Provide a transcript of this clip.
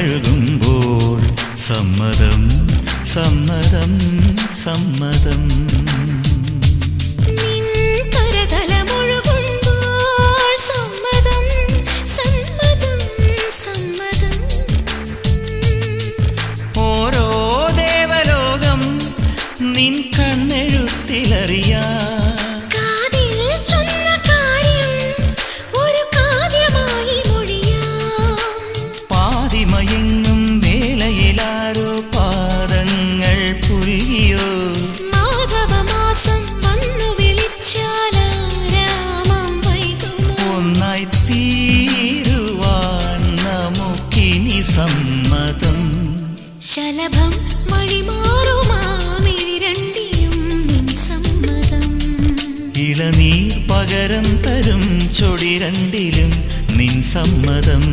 തഴുകുമ്പോൾ സമ്മതം സമ്മതം സമ്മതം ഓരോ ദേവലോകം നിൻ കണ്ണെഴുത്തിലറിയാ പാതിമയങ്ങും വേളയിലാരോ പാദങ്ങൾ പുൽകിയോ ഒന്നായി തീരുവാൻ നമുക്കിനി സമ്മതം ശലഭം വഴിമാറുമാമിരണ്ടിലും നിൻ സമ്മതം ഇളനീർ പകരം തരും ചൊടി രണ്ടിലും നിൻ സമ്മതം